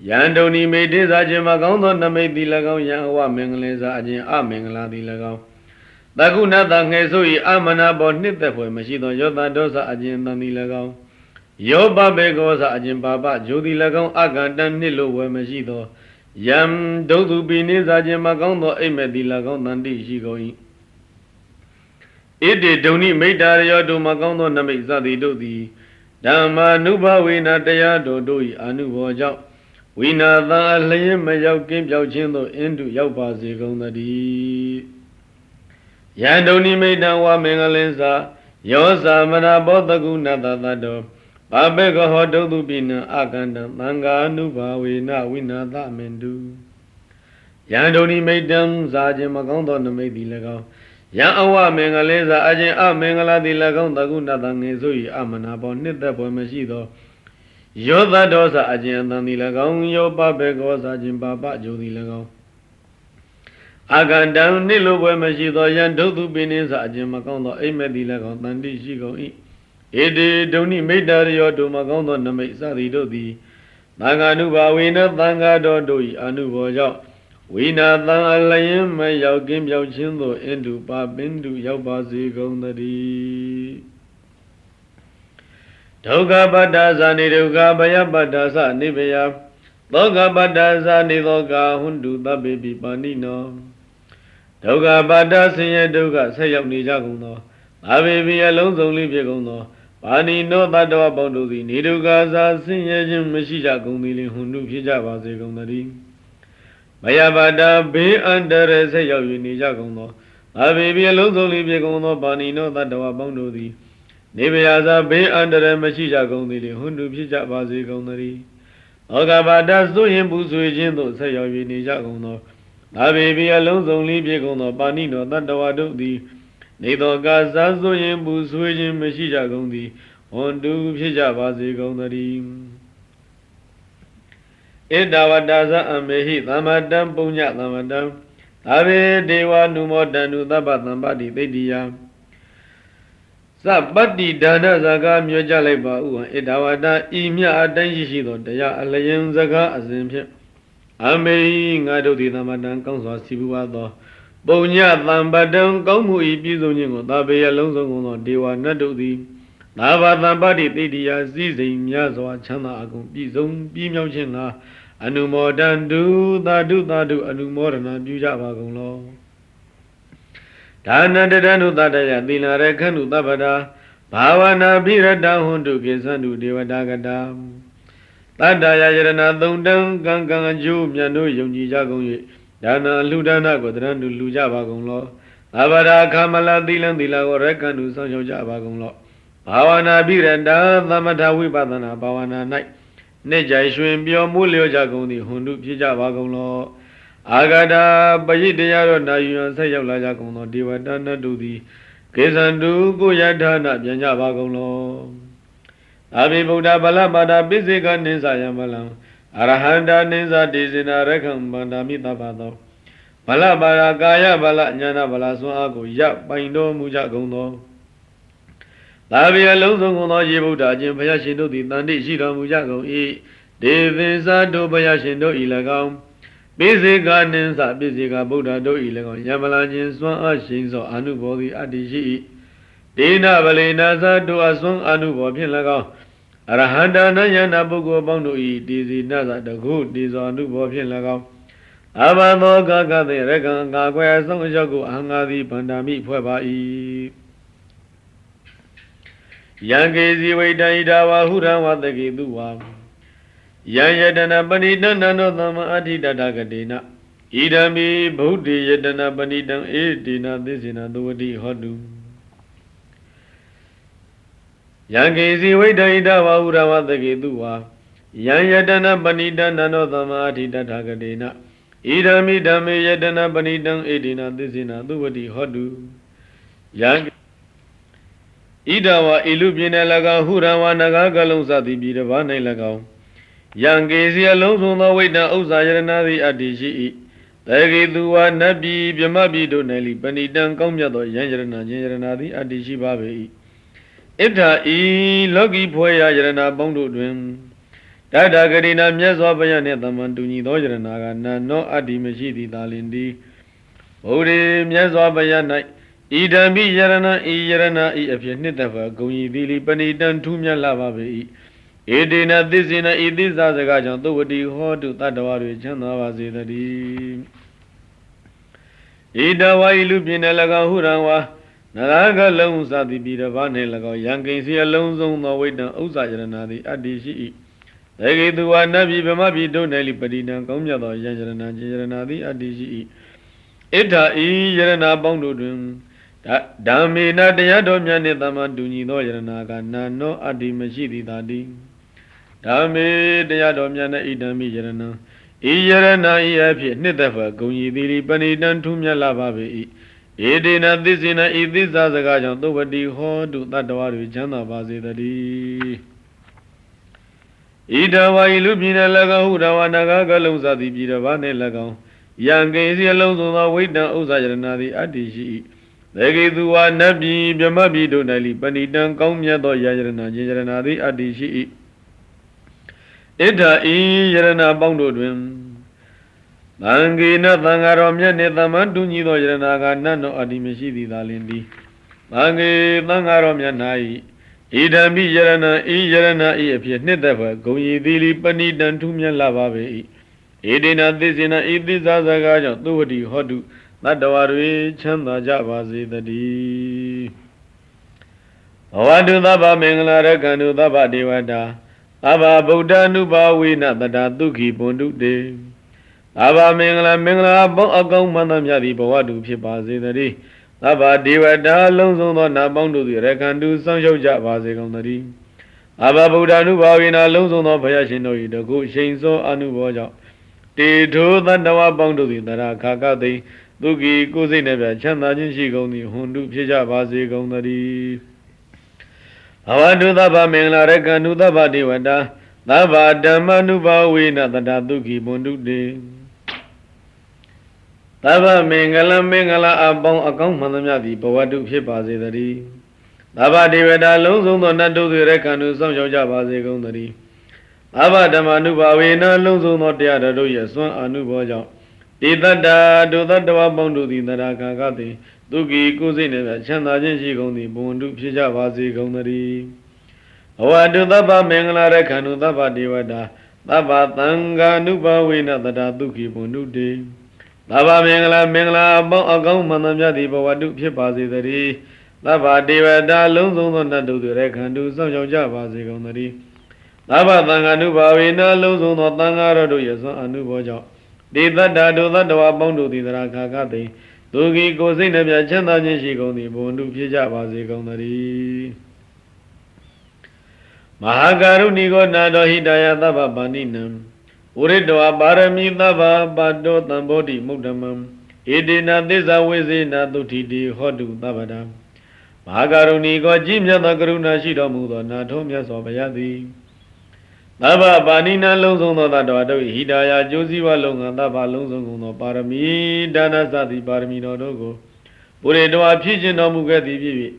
ယန္တုန်နိမိတ္တေစာခြင်းမကောင်းသောနမိတ်သည်၎င်းယံအဝမင်္ဂလင်္စအခြင်းအမင်္ဂလာသည်၎င်းတကုဏတငှေဆို၏အမနာဘောနှစ်သက်ဖွယ်မရှိသောယောတာဒောစအခြင်းတန်သည်၎င်းယောဘဘေကောစအခြင်းပါပဂျိုသည်၎င်းအကန္တနှစ်လိုဝယ်မရှိသောယံဒုတုပိနိစာခြင်းမကောင်းသောအိမ်မက်သည်၎င်းတန်တိရှိကုန်၏ဣတိဒုန်နိမိတ္တရယောတို့မကောင်းသောနမိတ်စသည်တို့သည်ဓမ္မာနုဘဝေနတရားတော်တို့၏အနုဘောကြောင့်ဝိနာသံအလျင်မရောက်ကင်းပြောက်ခြင်းသို့အင်းတုရောက်ပါစေကုန်သတည်းယန္တုန်နိမိတ္တဝမင်္ဂလင်္စယောဇာမနာဘောတကုဏတသတ္တောဘာဘေကဟောဒုတုပိနအကန္တံသံဃာနုဘာဝေနဝိနာသမင်တုယန္တုန်နိမိတ္တံဇာခြင်းမကောင်းသောနမိတ်သည်၎င်းယံအဝမင်္ဂလင်္စအခြင်းအမင်္ဂလာသည်၎င်းတကုဏတငယ်ဆို၏အမနာဘောနှစ်သက်ပွဲမရှိသောယောသဒောစအခြင်းအတန်သည်၎င်းယောပဘေကောစအခြင်းပါပဂျိုသည်၎င်းအကန္တံနှစ်လိုပွဲမရှိသောယံဒုတုပိနိစအခြင်းမကောင်းသောအိမ်မက်သည်၎င်းတန်တိရှိကုန်၏ဧတေဒုန်နိမိတ္တရယောတို့မကောင်းသောနမိတ်စသည်တို့သည်သံဃာနုဘာဝေနသံဃာတော်တို့၏အနုဘောကြောင့်ဝိနာသံအလျင်မရောက်ကင်းပြောက်ခြင်းသို့အင်းတုပပင်တုရောက်ပါစေကုန်သတည်းဒုက္ခပတ္တဇာနေဒုက္ခဘယပတ္တသနိဗယသောကပတ္တဇာနေသောကဟွန္တုသဗ္ဗေပိပါဏိနောဒုက္ခပတ္တဆင်းရဲဒုက္ခဆက်ရောက်နေကြကုန်သောသဗ္ဗေပိအလုံးစုံလေးဖြစ်ကုန်သောပါဏိနောတတ္တဝပေါင်းတို့သည်နေဒုက္ခဇာဆင်းရဲခြင်းမရှိကြကုန်သည်လင်ဟွန္တုဖြစ်ကြပါစေကုန်သတည်းဘယပတ္တဘေးအန္တရာယ်ဆက်ရောက်၍နေကြကုန်သောသဗ္ဗေပိအလုံးစုံလေးဖြစ်ကုန်သောပါဏိနောတတ္တဝပေါင်းတို့သည်နေဗယဇာဘေးအန္တရာယ်မရှိကြကုန်သည်လင်ဟွန္တုဖြစ်ကြပါစေကုန်သတည်းဩဃဘာဒဆိုရင်ပူဆွေခြင်းသို့ဆက်ရောက်၍နေကြကုန်သောသဗ္ဗေပိအလုံးစုံလေးဖြစ်ကုန်သောပါဏိနောတတ္တဝတို့သည်နေသောကာဇာဆိုရင်ပူဆွေခြင်းမရှိကြကုန်သည်ဟွန္တုဖြစ်ကြပါစေကုန်သတည်းဧတဝတ္တဇအမေဟိသမ္မတံပုညသမ္မတံသဗ္ဗေဒေဝနုမောတန္တုသဗ္ဗသမ္ပတိသိတ္တိယ Sapati dana zaga myojale ba uwa idawada imya adanshi shido daya alayan zaga azimpya Ame ngado di namadan kangswa sibuwa do Bonya tambadan kaumu ibizo nyingo tabeya longso ngono dewa nado di Nava tambadi tidiya zizay myazwa chana akong bizong bimyaw chinga Anumodan du tadu anumorana byuja bagong lo Dana danu tadaya dilare kanu tabada Bhavana birada hundu kesandu devadagada Tadaya yarana thundang kangkang anju myanu yongji jagong ye Dana ludana kodrandu luja bagong lo Tabada kamala dilang dilago rekandu sanjo jabagong lo Bhavana birada thamata vipadana bhavana nai Nejai shwin pyo mulyo jagong di hundu pija bagong lo Agada bayidayaro na yuan sayaw la jagong lo devadana dudi Kesandu kuyadana pyanja bagong lo Abi Buddha bala bada bisika ninsa yamalam Arahanda ninsa disina rekam bandami tabado Bala bala kaya bala nyana bala swa ako ya paindo muja gongdo Tabi along song gongdo ye Buddha jin phaya shindo di tandi shira muja gong i Devinsa do phaya shindo ilagam Bisika ninsa bisika Buddha do ilagam Yamala jin swa a shinso anubodhi adishi i Dina balina sa do aswang anubodhi lagam Arahanda nayana bugo bangdo i dizi nasa dagu dizo anubo phin lagao Abado kakade rekan kakwe song shaku angadi pandami phwe ba i Yankezi vaidaidawa hurawa teki duwa Yayadana panitana no tama adhidata kadena Idami bhuti yadana panitam edina tisina duvati hotu Yankezi vaidaidawa hurawa teki duwa Yayadana panitana no tama adhidata kadena Idami dame yadana panitam edina tisina duvati hotu Idawa ilubine laga hurawa naga galong sati bidava nai lagao Yankezi along sunda vaidna usa yaranadi adishi i Tegi duwa nabi byamabi do nali panitam kaumyato yanjarana janjaranadi adishi babe i Ita i logi phwaya yarana bangdo twin Tata kadina myaswa bayane taman tunyi do yarana ga nano adi mashi di talindi Bode myaswa bayanai Idami yarana i apya nitafa gonyi dili panitam thumya lava be i Edina tisina idisa saga jang tuvati hotu tatawaru chanda vase tari Idawa ilubine laga hurawa Naraga long sati bidava ne lagao Yankezi along song no waitan usa yaranadi adishi i Tegi duwa nabi byamabi do nali panitam kaumyato yanjarana janjaranadi adishi i Ita i yarana bangdo twin Dhammena dayado myane taman tunyi do yarana ga nano adi mashi di tadi Dhamme dayado myane idami yarana Iyarana iyapye nitafa gonyi dili panitam thumya lava be i Edina tisina idisa saga jang tuvati hotu tatawaru chanda vase tari Idawa ilubine laga hurawa naga galong sati bidava ne lagao Yankezi along sunda vaidna usa yaranadi adishi i Tegi duwa nabi byamabi do nali panitam kaumyato yanjarana janjaranadi adishi i Ita i yarana bangdo twin Tangina tangaro myane taman tunyi do yarana ga nano adi mashi di talindi Tangi tangaro myanai Idami yarana i apya nitafa gonyi dili panitam thumya lava be i Edina tisina idisa saga jang tuvati hotu Tatawaru chanda javase tari Bhavatu tapa mingala rekandu tapa devada Tapa Buddha nubhavina tata dukhi pundu de Tapa mingala bong akong manamyadi bhavatu phipase tari Tapa devada long song do nabangdu di rekandu sangshaw javase kong tari Tapa Buddha nubhavina long song do phaya shindo i daku shinso anubhav jaw Titho tatawa bangdu di tara kakate Dukhi kusai nebya chanda jin shi gong di hundu phija vase kong tari Bhavatu tapa mingala rekandu tapa devada Tapa dhamma nubhavina tata dukhi pundu de Tapa mingala abang akong manamyadi bhavatu phipase tari သဗ္ဗဒေဝတာလုံးစုံသောနတ်တို့ရဲ့ခန္ဓာဆောင်ရှောက်ကြပါစေကုန်သတည်းသဗ္ဗဓမ္မနုဘာဝေနလုံးစုံသောတရားတော်တို့ရဲ့စွမ်းအာနုဘောကြောင့်ဒီတတ္တာဒုသတ္တဝပေါင်းတို့သည်တရာခါကသည်သူကီကိုယ်စိတ်နှင့်ချမ်းသာခြင်းရှိကုန်သည်ဘုံတုဖြစ်ကြပါစေကုန်သတည်းဘဝတုသဗ္ဗမင်္ဂလာရခန္ဓုသဗ္ဗဒေဝတာသဗ္ဗသံဃာနုဘာဝေနတတာသူခိဘုံတုတေသဗ္ဗမင်္ဂလာအပေါင်းအကောင်းမှန်သမျှသည်ဘဝတုဖြစ်ပါစေတည်းသဗ္ဗဒေဝတာလုံးစုံသောနတ်တို့ရဲ့ခန္ဓာဆောင်ရှောက်ကြပါစေကုန်သတည်းသဗ္ဗသံဃာနုဘာဝေနလုံးစုံသောသံဃာတော်တို့ရဲ့စွမ်းအနုဘောကြောင့်ဒီတတ္တဒုသတ္တဝပေါင်းတို့သည်တရာခါကသည်သူကီကိုယ်စိတ်နှပြချမ်းသာခြင်းရှိကုန်သည်ဘုံတုဖြစ်ကြပါစေကုန်သတည်းမဟာကာရုဏီကိုနာတော်ဟိတယသဗ္ဗပါဏိနံဝရိတောပါရမီသဗ္ဗပါတောတံဘောဓိမုဒ္ဓမံဧတေနသစ္စာဝိဇေနသုထိတိဟောတုသဗ္ဗတံမဟာကာရုဏီကိုကြီးမြတ်သောကရုဏာရှိတော်မူသောနာထုံးမြတ်စွာဘုရားသည်သဗ္ဗပါဏိနံလုံးစုံသောတတ္တဝါတို့ဟိတယကျိုးစည်းဝါလုံးကသဗ္ဗလုံးစုံကုန်သောပါရမီဒါနသတိပါရမီတော်တို့ကိုပုရိတောဖြစ်ခြင်းတော်မူခဲ့သည်ဖြစ်၍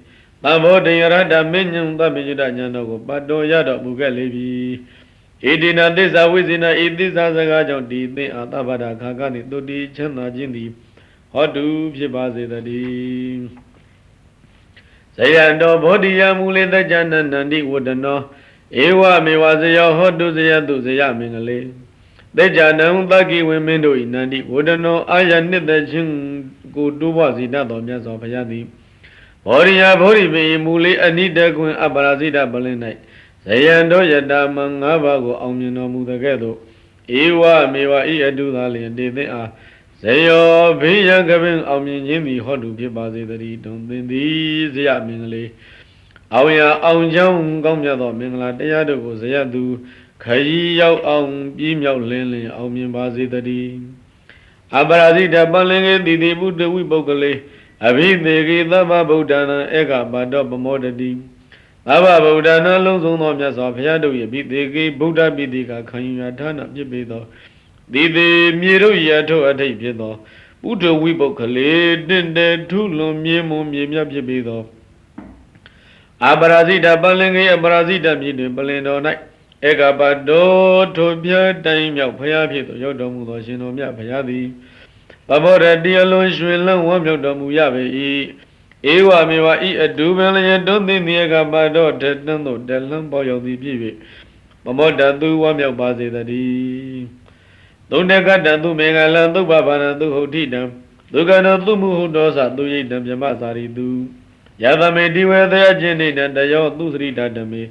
သံဘောဓိယရတမင်းညံသဗ္ဗညုတဉာဏ်တော်ကိုပတ်တော်ရတော်မူခဲ့လေပြီဣတိနာသစ္စာဝိဇ္ဇနာဣသစ္စာစကားကြောင့်ဒီသင်အာသဗ္ဗတာခါကနှင့်တုတိချမ်းသာခြင်းသည်ဟောတုဖြစ်ပါစေတည်းဇယံတော်ဘောဓိယမူလေတ္တဉာဏန္တိဝတ္တနောဧဝမေဝဇယောဟောတုဇယတုဇယမင်္ဂလေသေကြနံသကိဝိမင်းတို့ဤနန္တိဝဒနောအာယနှစ်သက်ခြင်းကိုတိုးပွားစေတတ်တော်မြတ်စွာဘုရားသည်ဘောရိယဘောရိပင်မူလေးအနိတကွင်အပရာဇိတပလင်း၌ဇယံတို့ယတာမံ၅ပါးကိုအောင်မြင်တော်မူတဲ့ကဲ့သို့ဧဝမေဝဤအတုသာလျင်တေသင်အားဇယောဘေးရန်ကပင်အောင်မြင်ခြင်းသည်ဟောတုဖြစ်ပါစေတည်းတုံသင်သည်ဇယမင်္ဂလေအောင်ရအောင်ချောင်းကောင်းမြတ်သောမင်္ဂလာတရားတို့ကိုဇယသူခရီးရောက်အောင်ပြီးမြောက်လင်းလင်းအောင်မြင်ပါစေတည်းအပရာဇိတပလင်ကေတိတိဘုဒ္ဓဝိပုဂ္ဂလေအဘိသေကေသဗ္ဗဗုဒ္ဓနာဧကပါတောပမောတတိသဗ္ဗဗုဒ္ဓနာလုံးစုံသောမြတ်စွာဘုရားတို့၏အဘိသေကေဗုဒ္ဓပိတိကခံယူရာဌာနဖြစ်ပေသောတိတိမြေတို့ရထုအထိတ်ဖြစ်သောဘုဒ္ဓဝိပုဂ္ဂလေတင့်တယ်ထုလွန်မြေမွန်မြေမြတ်ဖြစ်ပေသောအပရာဇိတပလင်ကေအပရာဇိတမြေတွင်ပလင်တော်၌ဧကပတောထိုပြတိုင်းမြောက်ဘုရားဖြစ်သောရောက်တော်မူသောရှင်တော်မြတ်ဘုရားသည်ပမောရတိအလွန်ရွှင်လန်းဝမ်းမြောက်တော်မူရပေ၏ဧဝမေဝဤအတူပင်လျက်တွန်းသိမြေကပတောထတန်းသို့တလန်းပေါ်ရောက်သည်ဖြစ်၍ပမောတသူဝမ်းမြောက်ပါစေတည်းသုံးတကတံသူမေဃလံသုဘဘာနံသူဟုတ်တိတံဒုက္ခနောသူမှုဟုတ်တော်သသူရိတံမြမစာရိတုယသမေတိဝေသယခြင်းနေတယောသူစရိတတမေ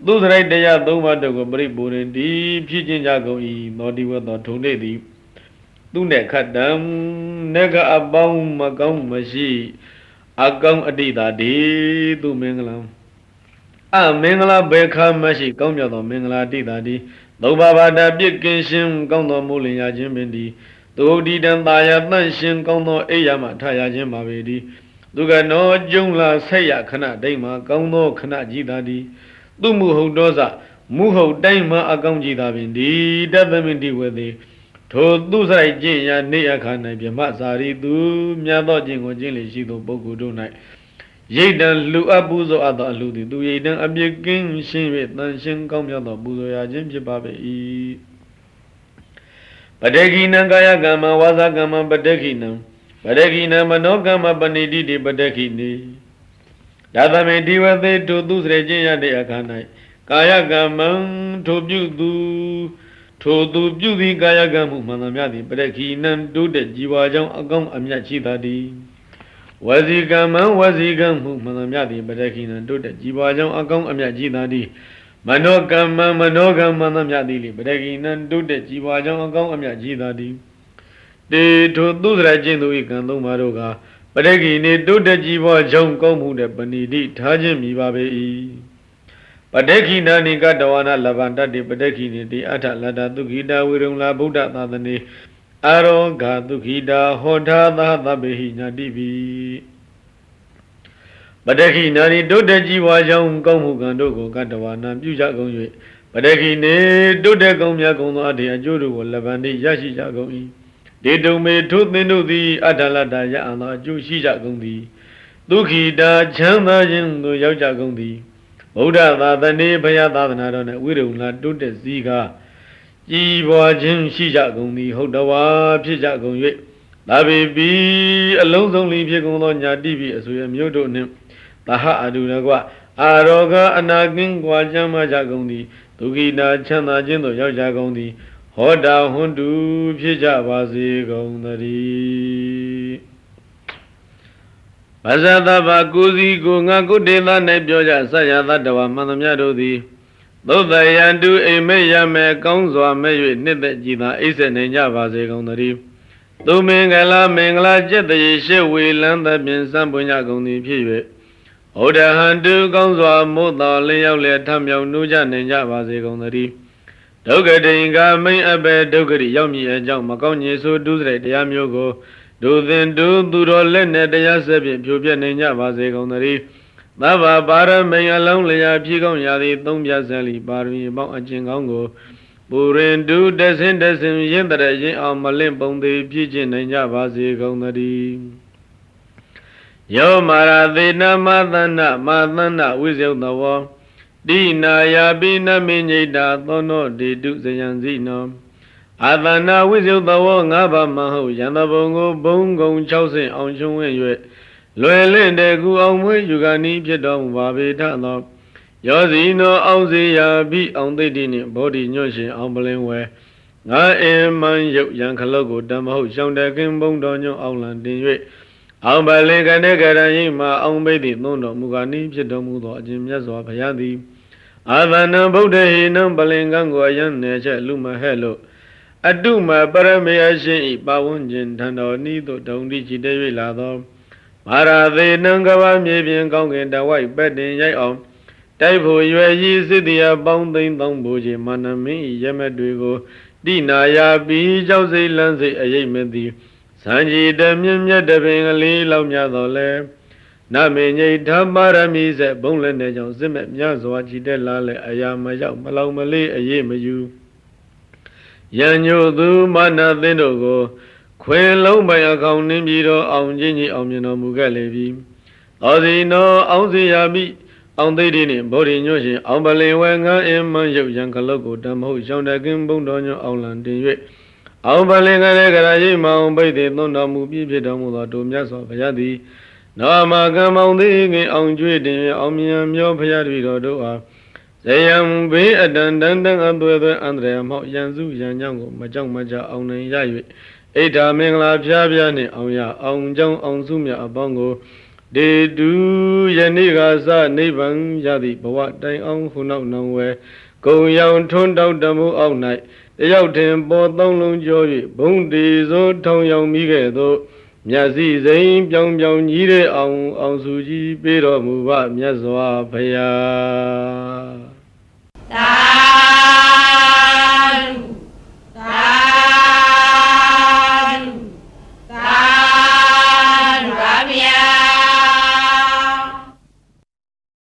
သူစရိုက်တရားသုံးပါးတို့ကိုပရိပူရင်ဒီဖြစ်ခြင်းကြကုန်၏သောတိဝသောထုံနေသည်သူနဲ့ခတ်တံနေကအပေါင်းမကောင်းမရှိအကောင်းအတိတာဒီသူမင်္ဂလာမင်္ဂလာဘေခမရှိကောင်းမြတ်သောမင်္ဂလာတိတာဒီသုံးပါးဘာတပြစ်ကင်းရှင်းကောင်းသောမိုးလင်ရခြင်းပင်ဒီသူဒီတံသာယတန့်ရှင်းကောင်းသောအိယာမှထရခြင်းပါပေဒီသူကနောကျုံလာဆက်ရခဏဒိမ့်မှာကောင်းသောခဏကြည်တာဒီသူမှုဟုတ်တော်စမူဟုတ်တိုင်းမှာအကောင်းကြည်တာပင်ဒီတသမင်တိဝေသည်ထိုသူဆိုင်ကျင့်ရာနေအခါ၌မြမစာရီသူမြတ်သောကျင့်ကိုကျင့်လေရှိသောပုဂ္ဂိုလ်တို့၌ရိတ်တံလူအပ်ပူဇော်အပ်သောအလှသည်သူရိတ်တံအပြစ်ကင်းရှင်း၍တန်ရှင်းကောင်းမြတ်သောပူဇော်ရာခြင်းဖြစ်ပါပေ၏ပတေခိနံကာယကမ္မဝါစာကမ္မပတေခိနံပတေခိနံမနောကမ္မပဏိတိတိပတေခိနိဒါသမေဒီဝသေထိုသူစရခြင်းရတဲ့အခါ၌ကာယကမ္မံထိုပြုသူပြုသည်ကာယကံမှုမှန်သမျှသည်ပရခိနံတိုးတဲ့ជីវကြောင့်အကောင်းအမြတ်ရှိသာသည်ဝစီကမ္မံဝစီကံမှုမှန်သမျှသည်ပရခိနံတိုးတဲ့ជីវကြောင့်အကောင်းအမြတ်ရှိသာသည်မနောကမ္မံမနောကံမှန်သမျှသည်လေပရခိနံတိုးတဲ့ជីវကြောင့်အကောင်းအမြတ်ရှိသာသည်တေထိုသူစရခြင်းသူ၏ကံသုံးပါးတို့ကပရခိနေတိုးတဲ့ជីវကြောင့်ကောင်းမှုတဲ့ပဏိတိထားခြင်းမိပါပေ၏ပတေခိနာနိကတဝနာလဗန္တတိပတေခိနိတိအထလတ္တသုခိတာဝိရုံလာဗုဒ္ဓသာသနေအာရောဂသုခိတာဟောထာသသဗ္ဗေဟိညာတိပိပတေခိနာနိတုတ္တជីវကြောင့်ကောင်းမှုကံတို့ကိုကတဝနာပြုကြကုန်၍ပတေခိနေတုတ္တကောင်းမြတ်ကုန်သောအထေအကျိုးတို့ကိုလဗန္တိရရှိကြကုန်၏ဒေတုံမေထုသင်တို့သည်အထလတ္တရအံသောအကျိုးရှိကြကုန်သည် ဒုက္ခိတာချမ်းသာခြင်းသို့ရောက်ကြကုန်သည်ဗုဒ္ဓသာသနေဘုရားသာသနာတော်နဲ့ဝိရုံလာတိုးတက်စည်းကားကြည်ပွားခြင်းရှိကြကုန်သည်ဟုတ်တော်ဝါဖြစ်ကြကုန်၍သာပေပြီအလုံးစုံလီဖြစ်ကုန်သောညာတိပိအဆွေအမျိုးတို့နှင့်သဟအတုရကွအာရောဂအနာကင်းကွာချမ်းသာကြကုန်သည်ဒုက္ခိတာချမ်းသာခြင်းသို့ရောက်ကြကုန်သည်ဟောတာဟွန်းတူဖြစ်ကြပါစေကုန်သတည်းဘာဇသဗ္ဗကိုစီကိုငါကုတေသ၌ပြောကြဆရာသတ္တဝါမှန်သမျှတို့သည်သုတ်တယံတုအိမ်မဲ့ရမဲ့ကောင်းစွာမဲ့၍နှစ်သက်ကြည်သာအိပ်ဆက်နိုင်ကြပါစေကုန်သတည်းသူမင်္ဂလာမင်္ဂလာကျက်တရေရှေဝေလန်းသဖြင့်စံပွင့်ကြကုန်သည်ဖြစ်၍ဩဒဟံတုကောင်းစွာမို့တော်လင်းရောက်လျက်ထမြောင်နှူးကြနိုင်ကြပါစေကုန်သတည်းဒုက္ခတိင်္ဂမိန်အဘေဒုက္ခရိရောက်မည်အကြောင်းမကောင်းညေဆိုဒုစရိုက်တရားမျိုးကိုဒုသင်ဒုသူတော်လက်နဲ့တရားဆက်ဖြင့်ဖြိုပြနိုင်ကြပါစေကုန်သတည်းသဗ္ဗပါရမိန်အလုံးလျာဖြည့်ကောင်းရာသည်သုံးပြဆက်လီပါရမီပေါင်းအကျင့်ကောင်းကိုပူရင်ဒုတဆင်းရင်တရရင်အောင်မလင့်ပုံသေးပြည့်ကျင့်နိုင်ကြပါစေကုန်သတည်းယောမာရသေနမသနမသနဝိဇယသဝောတိနာယာပိနမိညိတာသောနောဒေတုဇယံစီနောအာသနာဝိဇယသဝောငါးပါးမဟုတ်ယံတဘုံကိုဘုံကုံ60အောင်ချုံဝင့်၍လွယ်လင့်တဲ့ကူအောင်မွေးယူကနီးဖြစ်တော်မူပါပေထသောယောဇီနောအောင်စေယာပိအောင်သိတိနှင့်ဘောဓိညွတ်ရှင်အောင်ပလင်းဝဲငါအင်မန်ရုပ်ယံခလုတ်ကိုတမဟုတ်ရှောင်းတခင်ဘုံတော်ညွန့်အောင်လံတင်၍အောင်ပလင်ကနေကရန်ရင်မှာအောင်ပိတိသုံးတော်မူကနီးဖြစ်တော်မူသောအခြင်းမြတ်စွာဘုရားသည်အာသနံဗုဒ္ဓဟိနံပလင်ကံကိုအယံနေချက်လူမဟဲ့လို့အတုမပရမေယရှင်ဤပါဝန်းကျင်ထံတော်ဤသို့ဒုံတိချီတ၍လာသောမာရာသေနံကဘာမြေပြင်ကောင်းကင်တဝိုက်ပက်တင်ရိုက်အောင်တိုက်ဖို့ရွယ်ကြီးစစ်တရားပေါင်းသိမ့်သောဘိုးကြီးမနမင်းဤရမက်တွေကိုတိနာယာပြီးကြောက်စိတ်လန်းစိတ်အရေးမသည်စံကြီးတမြင့်မြတ်တပင်ကလေးလောက်များတော်လဲနမေညိဓမ္မရမီဆက်ဘုံလည်းနဲ့ကြောင့်စစ်မဲ့မြတ်စွာကြည်တက်လာလဲအရာမရောက်မလောင်မလေးအရေးမယူယံညိုသူမနသင်းတို့ကိုခွင်လုံးပိုင်အကောင်နှင်းပြီးတော့အောင်ချင်းကြီးအောင်မြင်တော်မူခဲ့လေပြီ။သောစီနောအောင်စီယာမိအောင်သိတိနှင့်ဗောဓိညွတ်ရှင်အောင်ပလင်ဝဲငန်းအင်မန်ရုပ်ယံခလုတ်ကိုတမဟုတ်ရှောင်းတကင်းဘုံတော်ညွတ်အောင်လံတင်၍အောင်ပလင်ကလေးကရာရိမောင်ပိတ်သေးသွန်တော်မူပြည့်ဖြစ်တော်မူသောတို့မြတ်စွာဘုရားသည်နောမကံမောင်သေးငင်အောင်ကျွေးတင်အောင်မြင်မျောဘုရားတပည့်တော်တို့အားဇယံဘေးအတန်တန်တန်အသွဲသွဲအန္တရာယ်မောက်ရန်စုရန်ကြောင့်ကိုမကြောက်မကြအောင်နိုင်ရ၍ဣဒ္ဓမင်္ဂလာဖျားဖျားနှင့်အောင်ရအောင်ကြောင်းအောင်စုမြတ်အပေါင်းကိုဒေတုယနေ့ကစနိဗ္ဗာန်ရသည့်ဘဝတိုင်အောင်ခုနောက်နောင်ဝဲကုံရောင်ထွန်းတောက်တမှုအောက်၌တယောက်ထင်ပေါ်သုံးလုံးကျော်၍ဘုံတေသောထောင်ရောင်မိခဲ့သောမြတ်စီစိန်ပြောင်ပြောင်ကြီးတဲ့အောင်စုကြီးပေးတော်မူပါမြတ်စွာဘုရား